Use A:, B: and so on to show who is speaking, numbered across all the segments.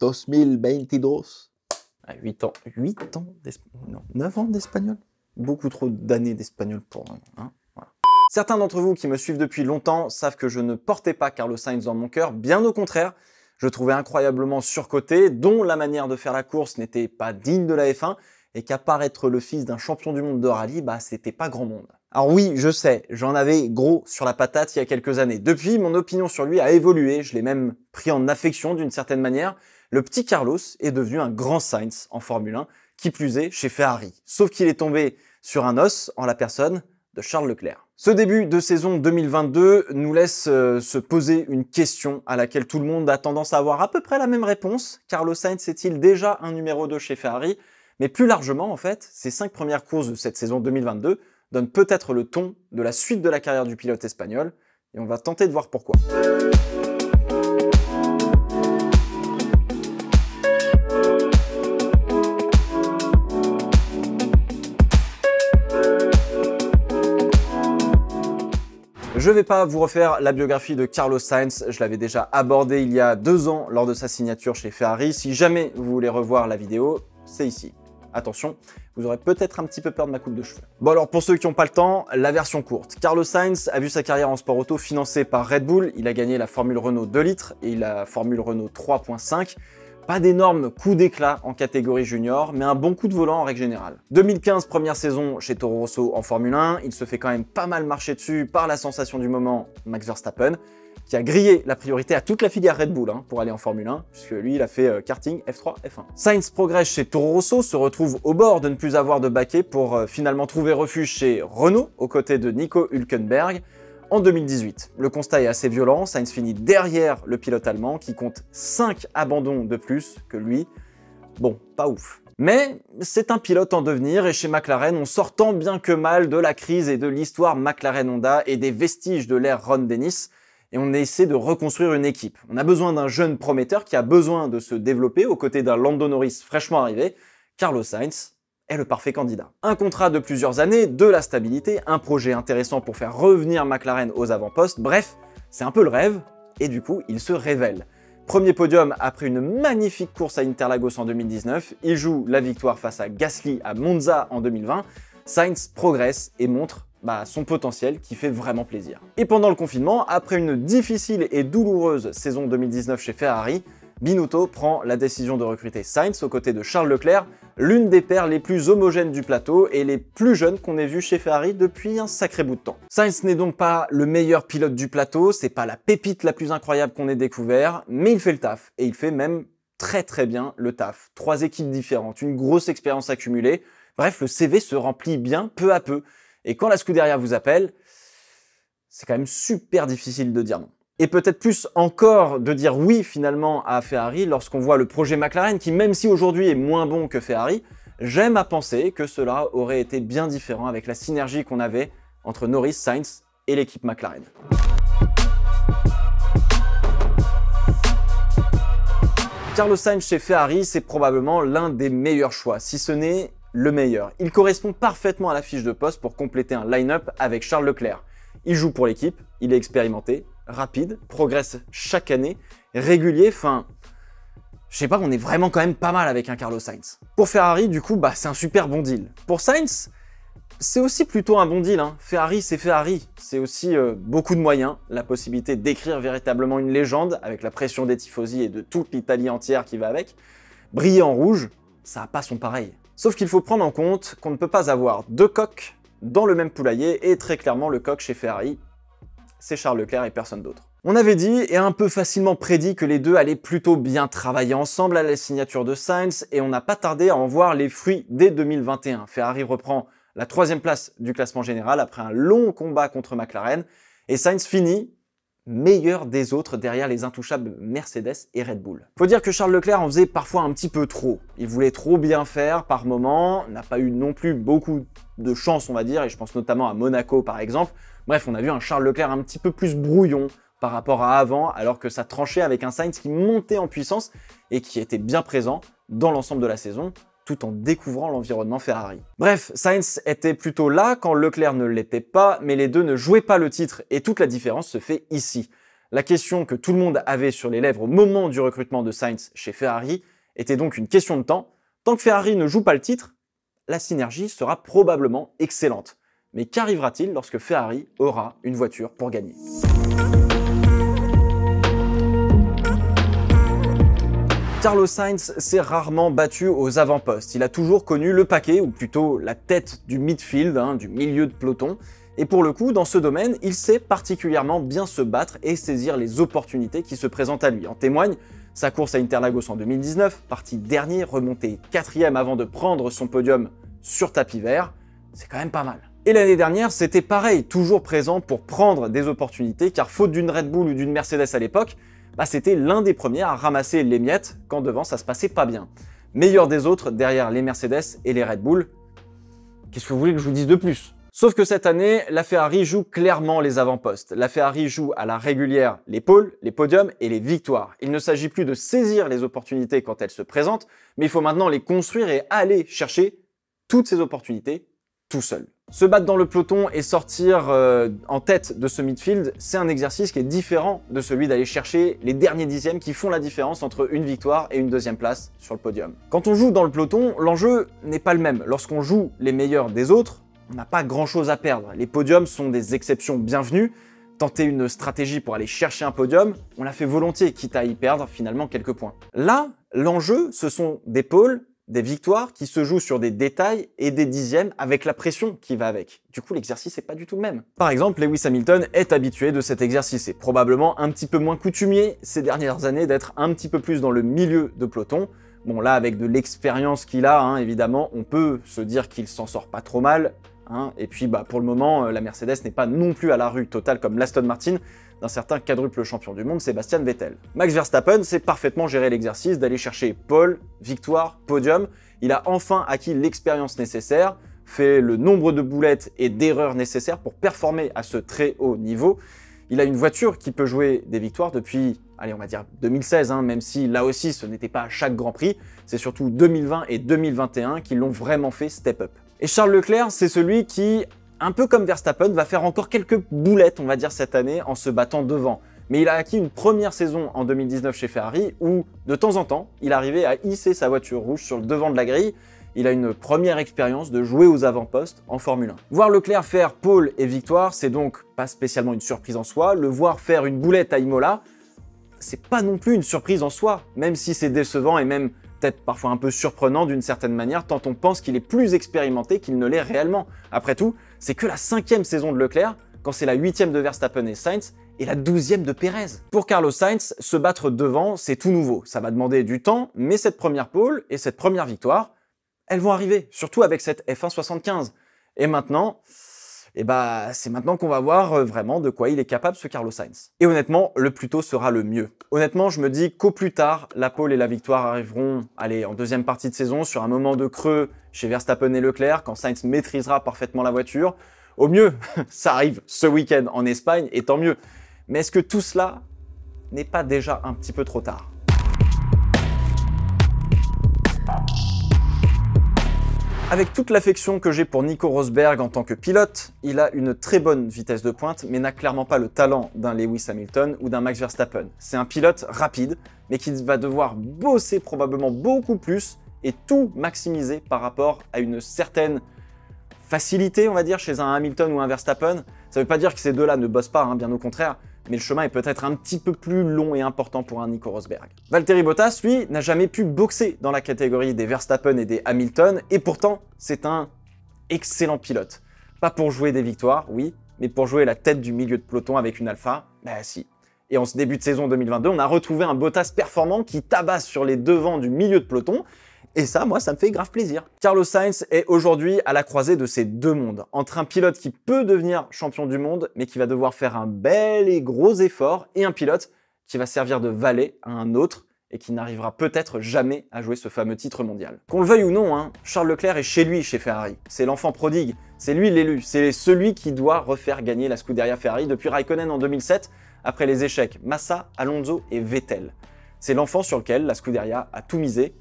A: 2022. 8 ans. 8 ans d'espagnol. Non, 9 ans d'espagnol. Beaucoup trop d'années d'espagnol pour... Hein, voilà. Certains d'entre vous qui me suivent depuis longtemps savent que je ne portais pas Carlos Sainz dans mon cœur. Bien au contraire, je le trouvais incroyablement surcoté, dont la manière de faire la course n'était pas digne de la F1, et qu'à part être le fils d'un champion du monde de rallye, bah c'était pas grand monde. Alors oui, je sais, j'en avais gros sur la patate il y a quelques années. Depuis, mon opinion sur lui a évolué, je l'ai même pris en affection d'une certaine manière. Le petit Carlos est devenu un grand Sainz en Formule 1, qui plus est chez Ferrari. Sauf qu'il est tombé sur un os en la personne de Charles Leclerc. Ce début de saison 2022 nous laisse se poser une question à laquelle tout le monde a tendance à avoir à peu près la même réponse. Carlos Sainz est-il déjà un numéro 2 chez Ferrari? Mais plus largement, en fait, ces 5 premières courses de cette saison 2022 donnent peut-être le ton de la suite de la carrière du pilote espagnol, et on va tenter de voir pourquoi. Je vais pas vous refaire la biographie de Carlos Sainz, je l'avais déjà abordé il y a 2 ans lors de sa signature chez Ferrari. Si jamais vous voulez revoir la vidéo, c'est ici. Attention, vous aurez peut-être un petit peu peur de ma coupe de cheveux. Bon alors pour ceux qui n'ont pas le temps, la version courte. Carlos Sainz a vu sa carrière en sport auto financée par Red Bull, il a gagné la Formule Renault 2 litres et la Formule Renault 3.5. Pas d'énormes coups d'éclat en catégorie junior, mais un bon coup de volant en règle générale. 2015, première saison chez Toro Rosso en Formule 1, il se fait quand même pas mal marcher dessus par la sensation du moment, Max Verstappen, qui a grillé la priorité à toute la filière Red Bull pour aller en Formule 1, puisque lui, il a fait karting, F3, F1. Sainz progresse chez Toro Rosso, se retrouve au bord de ne plus avoir de baquet pour finalement trouver refuge chez Renault, aux côtés de Nico Hülkenberg, en 2018. Le constat est assez violent, Sainz finit derrière le pilote allemand, qui compte 5 abandons de plus que lui. Bon, pas ouf. Mais c'est un pilote en devenir, et chez McLaren, on sort tant bien que mal de la crise et de l'histoire McLaren-Honda et des vestiges de l'ère Ron Dennis, et on essaie de reconstruire une équipe. On a besoin d'un jeune prometteur qui a besoin de se développer aux côtés d'un Lando Norris fraîchement arrivé. Carlos Sainz est le parfait candidat. Un contrat de plusieurs années, de la stabilité, un projet intéressant pour faire revenir McLaren aux avant-postes, bref, c'est un peu le rêve, et du coup, il se révèle. Premier podium après une magnifique course à Interlagos en 2019, il joue la victoire face à Gasly à Monza en 2020, Sainz progresse et montre son potentiel qui fait vraiment plaisir. Et pendant le confinement, après une difficile et douloureuse saison 2019 chez Ferrari, Binotto prend la décision de recruter Sainz aux côtés de Charles Leclerc, l'une des paires les plus homogènes du plateau et les plus jeunes qu'on ait vu chez Ferrari depuis un sacré bout de temps. Sainz n'est donc pas le meilleur pilote du plateau, c'est pas la pépite la plus incroyable qu'on ait découvert, mais il fait le taf, et il fait même très bien le taf. 3 équipes différentes, une grosse expérience accumulée, bref, le CV se remplit bien peu à peu. Et quand la Scuderia vous appelle, c'est quand même super difficile de dire non. Et peut-être plus encore de dire oui finalement à Ferrari lorsqu'on voit le projet McLaren qui, même si aujourd'hui est moins bon que Ferrari, j'aime à penser que cela aurait été bien différent avec la synergie qu'on avait entre Norris, Sainz et l'équipe McLaren. Carlos Sainz chez Ferrari, c'est probablement l'un des meilleurs choix, si ce n'est le meilleur. Il correspond parfaitement à la fiche de poste pour compléter un line-up avec Charles Leclerc. Il joue pour l'équipe, il est expérimenté, rapide, progresse chaque année, régulier, enfin... Je sais pas, on est vraiment quand même pas mal avec un Carlos Sainz. Pour Ferrari, du coup, c'est un super bon deal. Pour Sainz, c'est aussi plutôt un bon deal. Ferrari, c'est aussi beaucoup de moyens, la possibilité d'écrire véritablement une légende avec la pression des tifosi et de toute l'Italie entière qui va avec. Briller en rouge, ça n'a pas son pareil. Sauf qu'il faut prendre en compte qu'on ne peut pas avoir 2 coqs dans le même poulailler, et très clairement le coq chez Ferrari, c'est Charles Leclerc et personne d'autre. On avait dit et un peu facilement prédit que les deux allaient plutôt bien travailler ensemble à la signature de Sainz, et on n'a pas tardé à en voir les fruits dès 2021. Ferrari reprend la 3e place du classement général après un long combat contre McLaren, et Sainz finit meilleur des autres derrière les intouchables Mercedes et Red Bull. Faut dire que Charles Leclerc en faisait parfois un petit peu trop. Il voulait trop bien faire par moment, n'a pas eu non plus beaucoup de chance on va dire, et je pense notamment à Monaco par exemple. Bref, on a vu un Charles Leclerc un petit peu plus brouillon par rapport à avant, alors que ça tranchait avec un Sainz qui montait en puissance et qui était bien présent dans l'ensemble de la saison, tout en découvrant l'environnement Ferrari. Bref, Sainz était plutôt là quand Leclerc ne l'était pas, mais les deux ne jouaient pas le titre, et toute la différence se fait ici. La question que tout le monde avait sur les lèvres au moment du recrutement de Sainz chez Ferrari était donc une question de temps. Tant que Ferrari ne joue pas le titre, la synergie sera probablement excellente. Mais qu'arrivera-t-il lorsque Ferrari aura une voiture pour gagner ? Carlos Sainz s'est rarement battu aux avant-postes. Il a toujours connu le paquet, ou plutôt la tête du midfield, du milieu de peloton. Et pour le coup, dans ce domaine, il sait particulièrement bien se battre et saisir les opportunités qui se présentent à lui. En témoigne sa course à Interlagos en 2019, parti dernier, remonté 4e avant de prendre son podium sur tapis vert. C'est quand même pas mal. Et l'année dernière, c'était pareil, toujours présent pour prendre des opportunités, car faute d'une Red Bull ou d'une Mercedes à l'époque, c'était l'un des premiers à ramasser les miettes quand devant ça se passait pas bien. Meilleur des autres derrière les Mercedes et les Red Bull. Qu'est-ce que vous voulez que je vous dise de plus ? Sauf que cette année, la Ferrari joue clairement les avant-postes. La Ferrari joue à la régulière les pôles, les podiums et les victoires. Il ne s'agit plus de saisir les opportunités quand elles se présentent, mais il faut maintenant les construire et aller chercher toutes ces opportunités tout seul. Se battre dans le peloton et sortir en tête de ce midfield, c'est un exercice qui est différent de celui d'aller chercher les derniers dixièmes qui font la différence entre une victoire et une deuxième place sur le podium. Quand on joue dans le peloton, l'enjeu n'est pas le même. Lorsqu'on joue les meilleurs des autres, on n'a pas grand-chose à perdre. Les podiums sont des exceptions bienvenues. Tenter une stratégie pour aller chercher un podium, on l'a fait volontiers, quitte à y perdre finalement quelques points. Là, l'enjeu, ce sont des pôles, des victoires qui se jouent sur des détails et des dixièmes avec la pression qui va avec. Du coup, l'exercice n'est pas du tout le même. Par exemple, Lewis Hamilton est habitué de cet exercice et probablement un petit peu moins coutumier ces dernières années d'être un petit peu plus dans le milieu de peloton. Bon, là, avec de l'expérience qu'il a, évidemment, on peut se dire qu'il s'en sort pas trop mal. Et puis, pour le moment, la Mercedes n'est pas non plus à la rue totale comme l'Aston Martin d'un certain quadruple champion du monde, Sebastian Vettel. Max Verstappen sait parfaitement gérer l'exercice d'aller chercher pole, victoire, podium. Il a enfin acquis l'expérience nécessaire, fait le nombre de boulettes et d'erreurs nécessaires pour performer à ce très haut niveau. Il a une voiture qui peut jouer des victoires depuis, allez, on va dire 2016, même si là aussi ce n'était pas à chaque Grand Prix. C'est surtout 2020 et 2021 qui l'ont vraiment fait step up. Et Charles Leclerc, c'est celui qui, un peu comme Verstappen, va faire encore quelques boulettes, on va dire, cette année en se battant devant. Mais il a acquis une première saison en 2019 chez Ferrari où, de temps en temps, il arrivait à hisser sa voiture rouge sur le devant de la grille. Il a une première expérience de jouer aux avant-postes en Formule 1. Voir Leclerc faire pole et victoire, c'est donc pas spécialement une surprise en soi. Le voir faire une boulette à Imola, c'est pas non plus une surprise en soi, même si c'est décevant et même peut-être parfois un peu surprenant d'une certaine manière, tant on pense qu'il est plus expérimenté qu'il ne l'est réellement. Après tout, c'est que la 5e saison de Leclerc, quand c'est la 8e de Verstappen et Sainz, et la 12e de Pérez. Pour Carlos Sainz, se battre devant, c'est tout nouveau. Ça va demander du temps, mais cette première pole et cette première victoire, elles vont arriver, surtout avec cette F1 75. Et maintenant, c'est maintenant qu'on va voir vraiment de quoi il est capable, ce Carlos Sainz. Et honnêtement, le plus tôt sera le mieux. Honnêtement, je me dis qu'au plus tard, la pole et la victoire arriveront, allez, en deuxième partie de saison, sur un moment de creux chez Verstappen et Leclerc, quand Sainz maîtrisera parfaitement la voiture. Au mieux, ça arrive ce week-end en Espagne, et tant mieux. Mais est-ce que tout cela n'est pas déjà un petit peu trop tard ? Avec toute l'affection que j'ai pour Nico Rosberg en tant que pilote, il a une très bonne vitesse de pointe, mais n'a clairement pas le talent d'un Lewis Hamilton ou d'un Max Verstappen. C'est un pilote rapide, mais qui va devoir bosser probablement beaucoup plus et tout maximiser par rapport à une certaine facilité, on va dire, chez un Hamilton ou un Verstappen. Ça ne veut pas dire que ces deux-là ne bossent pas, bien au contraire, mais le chemin est peut-être un petit peu plus long et important pour un Nico Rosberg. Valtteri Bottas, lui, n'a jamais pu boxer dans la catégorie des Verstappen et des Hamilton, et pourtant, c'est un excellent pilote. Pas pour jouer des victoires, oui, mais pour jouer la tête du milieu de peloton avec une Alpha, si. Et en ce début de saison 2022, on a retrouvé un Bottas performant qui tabasse sur les devants du milieu de peloton, et ça, moi, ça me fait grave plaisir. Carlos Sainz est aujourd'hui à la croisée de ces deux mondes, entre un pilote qui peut devenir champion du monde, mais qui va devoir faire un bel et gros effort, et un pilote qui va servir de valet à un autre, et qui n'arrivera peut-être jamais à jouer ce fameux titre mondial. Qu'on le veuille ou non, Charles Leclerc est chez lui, chez Ferrari. C'est l'enfant prodigue, c'est lui l'élu, c'est celui qui doit refaire gagner la Scuderia Ferrari depuis Raikkonen en 2007, après les échecs Massa, Alonso et Vettel. C'est l'enfant sur lequel la Scuderia a tout misé,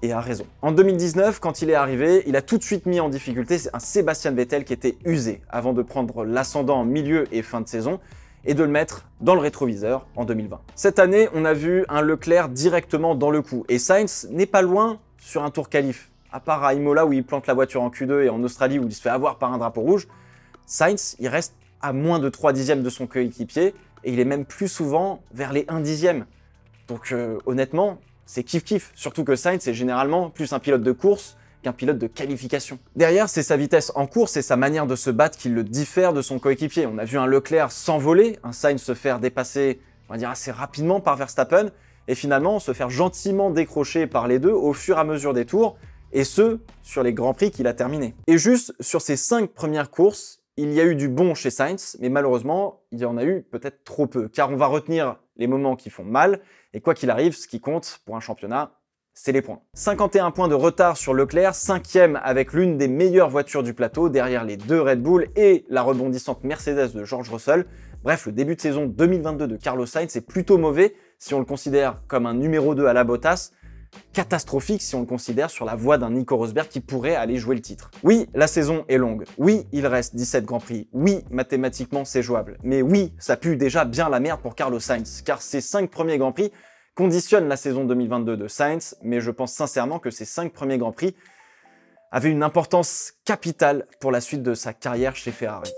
A: et a raison. En 2019, quand il est arrivé, il a tout de suite mis en difficulté un Sébastien Vettel qui était usé avant de prendre l'ascendant en milieu et fin de saison. et de le mettre dans le rétroviseur en 2020. Cette année, on a vu un Leclerc directement dans le coup, et Sainz n'est pas loin sur un tour qualif. À part à Imola où il plante la voiture en Q2 et en Australie où il se fait avoir par un drapeau rouge, Sainz, il reste à moins de 3 dixièmes de son coéquipier, et il est même plus souvent vers les 1 dixième. Donc honnêtement, c'est kiff-kiff, surtout que Sainz est généralement plus un pilote de course qu'un pilote de qualification. Derrière, c'est sa vitesse en course et sa manière de se battre qui le diffère de son coéquipier. On a vu un Leclerc s'envoler, un Sainz se faire dépasser, on va dire assez rapidement par Verstappen, et finalement se faire gentiment décrocher par les deux au fur et à mesure des tours, et ce, sur les Grands Prix qu'il a terminés. Et juste sur ces 5 premières courses, il y a eu du bon chez Sainz, mais malheureusement, il y en a eu peut-être trop peu, car on va retenir les moments qui font mal, et quoi qu'il arrive, ce qui compte pour un championnat, c'est les points. 51 points de retard sur Leclerc, 5e avec l'une des meilleures voitures du plateau, derrière les 2 Red Bull et la rebondissante Mercedes de George Russell. Bref, le début de saison 2022 de Carlos Sainz est plutôt mauvais si on le considère comme un numéro 2 à la Bottas, catastrophique si on le considère sur la voie d'un Nico Rosberg qui pourrait aller jouer le titre. Oui, la saison est longue. Oui, il reste 17 Grands Prix. Oui, mathématiquement, c'est jouable. Mais oui, ça pue déjà bien la merde pour Carlos Sainz, car ces 5 premiers Grands Prix conditionnent la saison 2022 de Sainz, mais je pense sincèrement que ces 5 premiers Grands Prix avaient une importance capitale pour la suite de sa carrière chez Ferrari.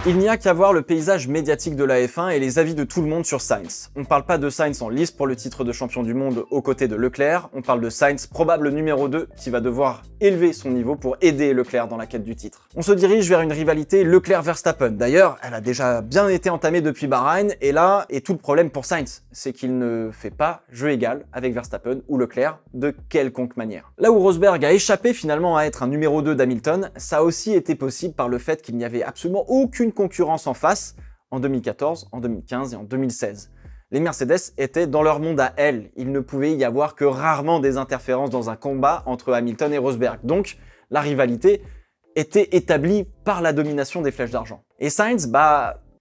A: Il n'y a qu'à voir le paysage médiatique de la F1 et les avis de tout le monde sur Sainz. On parle pas de Sainz en lice pour le titre de champion du monde aux côtés de Leclerc, on parle de Sainz probable numéro 2 qui va devoir élever son niveau pour aider Leclerc dans la quête du titre. On se dirige vers une rivalité Leclerc-Verstappen. D'ailleurs, elle a déjà bien été entamée depuis Bahreïn, et là est tout le problème pour Sainz, c'est qu'il ne fait pas jeu égal avec Verstappen ou Leclerc de quelconque manière. Là où Rosberg a échappé finalement à être un numéro 2 d'Hamilton, ça a aussi été possible par le fait qu'il n'y avait absolument aucune concurrence en face en 2014, en 2015 et en 2016. Les Mercedes étaient dans leur monde à elles, il ne pouvait y avoir que rarement des interférences dans un combat entre Hamilton et Rosberg, donc la rivalité était établie par la domination des flèches d'argent. Et Sainz,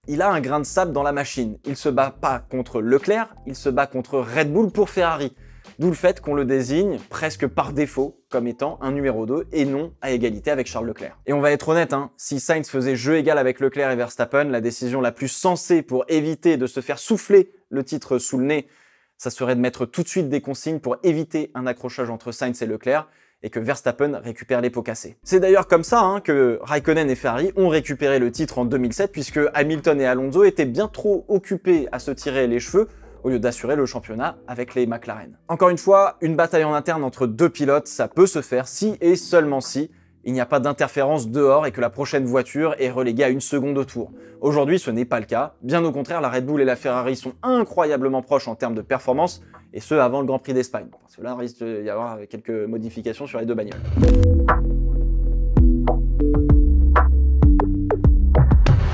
A: il a un grain de sable dans la machine, il se bat pas contre Leclerc, il se bat contre Red Bull pour Ferrari. D'où le fait qu'on le désigne presque par défaut comme étant un numéro 2 et non à égalité avec Charles Leclerc. Et on va être honnête, si Sainz faisait jeu égal avec Leclerc et Verstappen, la décision la plus sensée pour éviter de se faire souffler le titre sous le nez, ça serait de mettre tout de suite des consignes pour éviter un accrochage entre Sainz et Leclerc et que Verstappen récupère les pots cassés. C'est d'ailleurs comme ça que Raikkonen et Ferrari ont récupéré le titre en 2007 puisque Hamilton et Alonso étaient bien trop occupés à se tirer les cheveux au lieu d'assurer le championnat avec les McLaren. Encore une fois, une bataille en interne entre 2 pilotes, ça peut se faire si et seulement si il n'y a pas d'interférence dehors et que la prochaine voiture est reléguée à 1 seconde au tour. Aujourd'hui, ce n'est pas le cas. Bien au contraire, la Red Bull et la Ferrari sont incroyablement proches en termes de performance, et ce avant le Grand Prix d'Espagne. Parce que là, il risque d'y avoir quelques modifications sur les 2 bagnoles.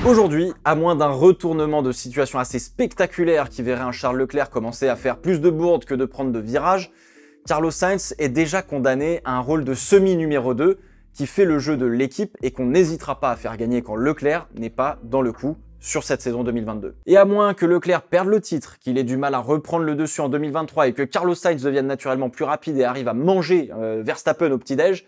A: Aujourd'hui, à moins d'un retournement de situation assez spectaculaire qui verrait un Charles Leclerc commencer à faire plus de bourdes que de prendre de virages, Carlos Sainz est déjà condamné à un rôle de semi-numéro 2 qui fait le jeu de l'équipe et qu'on n'hésitera pas à faire gagner quand Leclerc n'est pas dans le coup sur cette saison 2022. Et à moins que Leclerc perde le titre, qu'il ait du mal à reprendre le dessus en 2023 et que Carlos Sainz devienne naturellement plus rapide et arrive à manger Verstappen au petit-déj,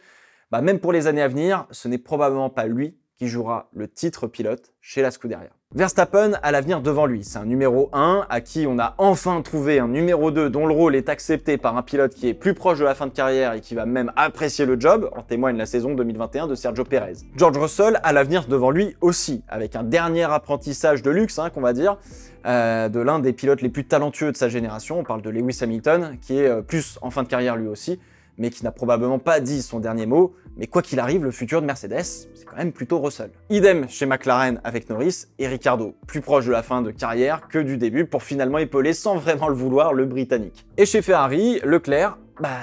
A: même pour les années à venir, ce n'est probablement pas lui qui jouera le titre pilote chez la Scuderia. Verstappen a l'avenir devant lui, c'est un numéro 1 à qui on a enfin trouvé un numéro 2 dont le rôle est accepté par un pilote qui est plus proche de la fin de carrière et qui va même apprécier le job, en témoigne la saison 2021 de Sergio Pérez. George Russell a l'avenir devant lui aussi, avec un dernier apprentissage de luxe, qu'on va dire, de l'un des pilotes les plus talentueux de sa génération, on parle de Lewis Hamilton, qui est plus en fin de carrière lui aussi, mais qui n'a probablement pas dit son dernier mot, mais quoi qu'il arrive, le futur de Mercedes, c'est quand même plutôt Russell. Idem chez McLaren avec Norris et Ricciardo, plus proche de la fin de carrière que du début pour finalement épauler sans vraiment le vouloir le Britannique. Et chez Ferrari, Leclerc,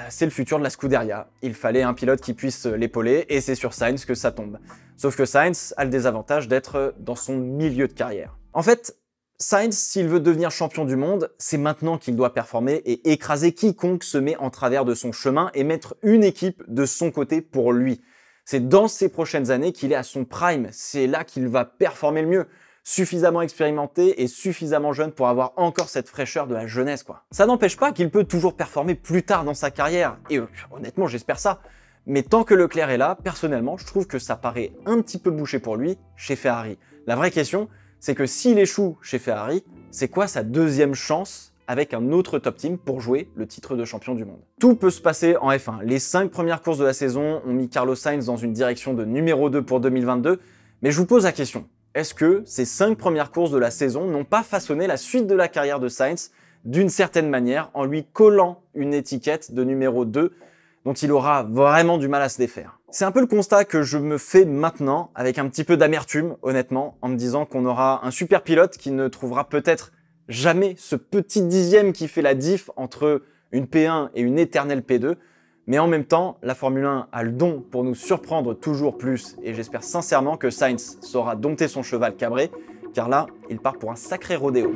A: c'est le futur de la Scuderia. Il fallait un pilote qui puisse l'épauler et c'est sur Sainz que ça tombe. Sauf que Sainz a le désavantage d'être dans son milieu de carrière. En fait, Sainz, s'il veut devenir champion du monde, c'est maintenant qu'il doit performer et écraser quiconque se met en travers de son chemin et mettre une équipe de son côté pour lui. C'est dans ces prochaines années qu'il est à son prime, c'est là qu'il va performer le mieux. Suffisamment expérimenté et suffisamment jeune pour avoir encore cette fraîcheur de la jeunesse, quoi. Ça n'empêche pas qu'il peut toujours performer plus tard dans sa carrière, et honnêtement j'espère ça. Mais tant que Leclerc est là, personnellement, je trouve que ça paraît un petit peu bouché pour lui chez Ferrari. La vraie question, c'est que s'il échoue chez Ferrari, c'est quoi sa deuxième chance avec un autre top team pour jouer le titre de champion du monde? Tout peut se passer en F1. Les 5 premières courses de la saison ont mis Carlos Sainz dans une direction de numéro 2 pour 2022, mais je vous pose la question, est-ce que ces 5 premières courses de la saison n'ont pas façonné la suite de la carrière de Sainz d'une certaine manière en lui collant une étiquette de numéro 2 dont il aura vraiment du mal à se défaire? C'est un peu le constat que je me fais maintenant, avec un petit peu d'amertume, honnêtement, en me disant qu'on aura un super pilote qui ne trouvera peut-être jamais ce petit dixième qui fait la diff entre une P1 et une éternelle P2, mais en même temps, la Formule 1 a le don pour nous surprendre toujours plus, et j'espère sincèrement que Sainz saura dompter son cheval cabré, car là, il part pour un sacré rodéo.